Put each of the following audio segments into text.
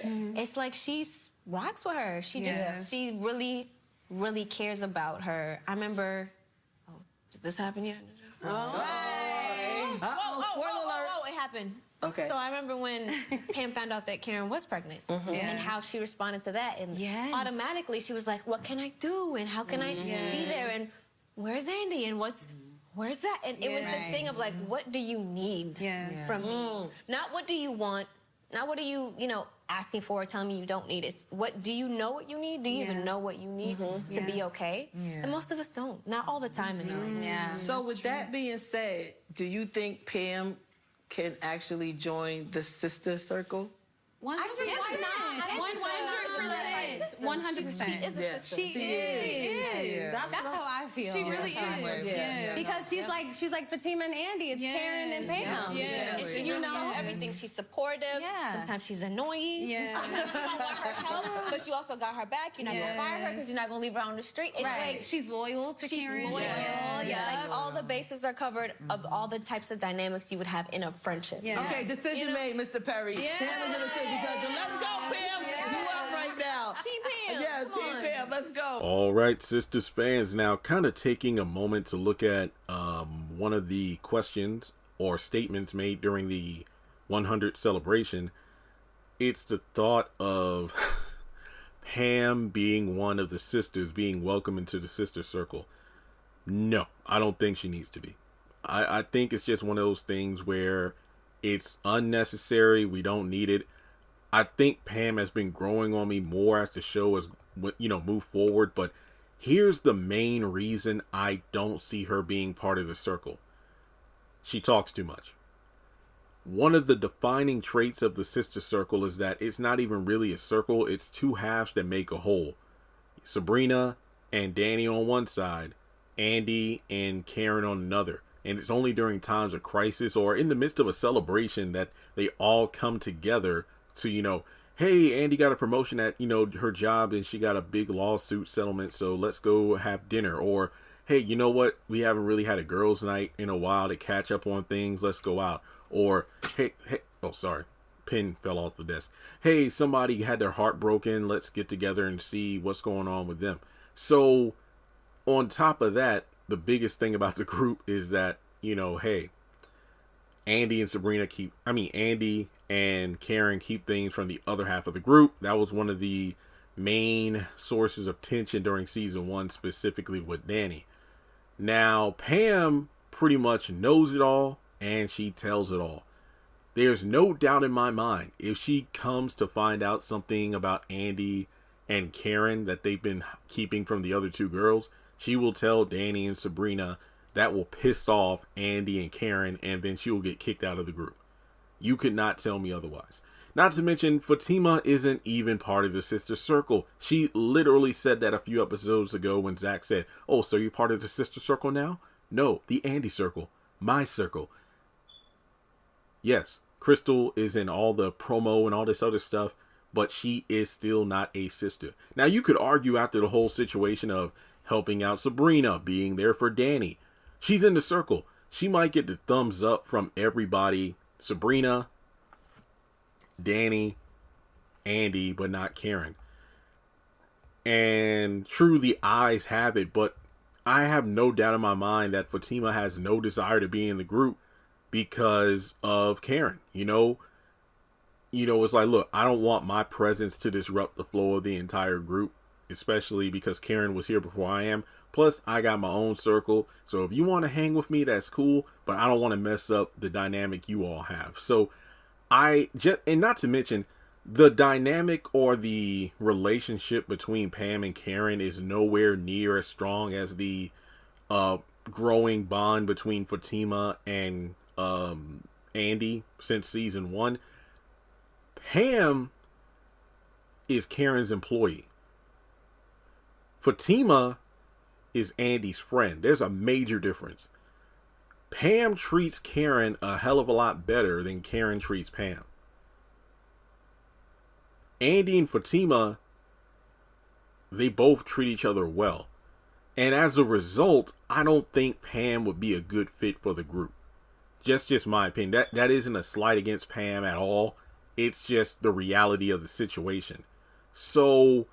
it's like she rocks with her. She really, really cares about her. I remember, did this happen yet? Whoa, it happened. Okay. So I remember when Pam found out that Karen was pregnant and how she responded to that. And automatically she was like, what can I do? And how can I be there? And where's Andy? And where's that? And it was this thing of like, what do you need from me? Not what do you want? Not what are you, asking for or telling me you don't need. It's what do you know what you need? Do you even know what you need to be okay? And most of us don't. Not all the time anyways. So with that being said, do you think Pam can actually join the sister circle? 100%. 100%. She is a sister. She is. That's how I feel. She really is. Because she's like Fatima and Andy. It's Karen and Pam. And she knows everything. She's supportive. Sometimes she's annoying. Sometimes she want her help, but you also got her back. You're not gonna fire her because you're not gonna leave her on the street. It's like she's loyal to Karen. Like all the bases are covered of all the types of dynamics you would have in a friendship. Okay, decision made, Mr. Perry. Pam is gonna say because let's go, Pam. You up right now. Team Pam. Yeah, Team Pam. Let's go. All right, Sistas fans. Now, kind of taking a moment to look at one of the questions or statements made during the 100 celebration. It's the thought of Pam being one of the sisters, being welcomed into the sister circle. No, I don't think she needs to be. I think it's just one of those things where it's unnecessary. We don't need it. I think Pam has been growing on me more as the show has, moved forward. But here's the main reason I don't see her being part of the circle. She talks too much. One of the defining traits of the sister circle is that it's not even really a circle. It's two halves that make a whole. Sabrina and Danny on one side, Andy and Karen on another. And it's only during times of crisis or in the midst of a celebration that they all come together to, hey, Andy got a promotion at, her job and she got a big lawsuit settlement. So let's go have dinner. Or, hey, you know what? We haven't really had a girls' night in a while to catch up on things. Let's go out. Or, hey, oh, sorry. Pen fell off the desk. Hey, somebody had their heart broken. Let's get together and see what's going on with them. So on top of that, the biggest thing about the group is that, hey, Andy and Karen keep things from the other half of the group. That was one of the main sources of tension during season 1, specifically with Danny. Now, Pam pretty much knows it all and she tells it all. There's no doubt in my mind, if she comes to find out something about Andy and Karen that they've been keeping from the other two girls, she will tell Danny and Sabrina. That will piss off Andy and Karen, and then she will get kicked out of the group. You could not tell me otherwise. Not to mention, Fatima isn't even part of the sister circle. She literally said that a few episodes ago when Zach said, oh, so you're part of the sister circle now? No, the Andy circle. My circle. Yes, Crystal is in all the promo and all this other stuff, but she is still not a sister. Now, you could argue after the whole situation of helping out Sabrina, being there for Danny. She's in the circle. She might get the thumbs up from everybody. Sabrina, Danny, Andy, but not Karen. And true, the eyes have it, but I have no doubt in my mind that Fatima has no desire to be in the group because of Karen. It's like, look, I don't want my presence to disrupt the flow of the entire group, especially because Karen was here before I am. Plus, I got my own circle. So if you want to hang with me, that's cool. But I don't want to mess up the dynamic you all have. So and not to mention, the dynamic or the relationship between Pam and Karen is nowhere near as strong as the growing bond between Fatima and Andy since season 1. Pam is Karen's employee. Fatima is Andy's friend. There's a major difference. Pam treats Karen a hell of a lot better than Karen treats Pam. Andy and Fatima, they both treat each other well. And as a result, I don't think Pam would be a good fit for the group. Just my opinion. That isn't a slight against Pam at all. It's just the reality of the situation. So,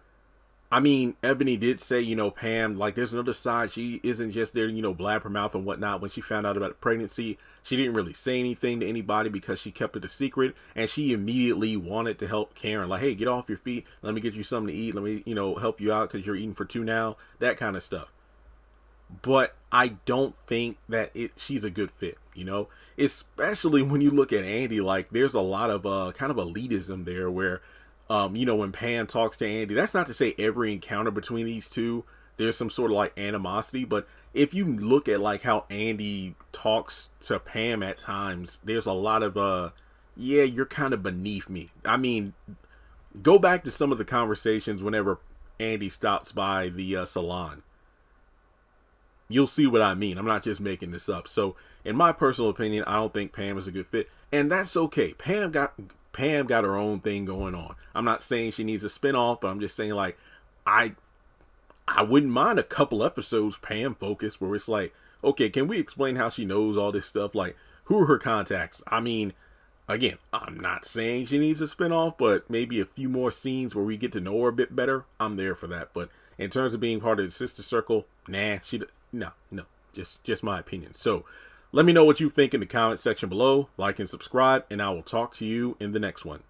I mean, Ebony did say, you know, Pam, like, there's another side. She isn't just there, you know, blab her mouth and whatnot. When she found out about the pregnancy, she didn't really say anything to anybody because she kept it a secret. And she immediately wanted to help Karen. Like, hey, get off your feet. Let me get you something to eat. Let me, you know, help you out because you're eating for two now. That kind of stuff. But I don't think that she's a good fit, you know, especially when you look at Andy. Like, there's a lot of kind of elitism there where, you know, when Pam talks to Andy, that's not to say every encounter between these two, there's some sort of like animosity. But if you look at like how Andy talks to Pam at times, there's a lot of, yeah, you're kind of beneath me. I mean, go back to some of the conversations whenever Andy stops by the salon. You'll see what I mean. I'm not just making this up. So in my personal opinion, I don't think Pam is a good fit. And that's okay. Pam got her own thing going on. I'm not saying she needs a spinoff, but I'm just saying, like, I wouldn't mind a couple episodes Pam focused where it's like, okay, can we explain how she knows all this stuff? Like, who are her contacts? I mean, again, I'm not saying she needs a spinoff, but maybe a few more scenes where we get to know her a bit better. I'm there for that. But in terms of being part of the sister circle, nah, no, just my opinion. So let me know what you think in the comment section below. Like and subscribe, and I will talk to you in the next one.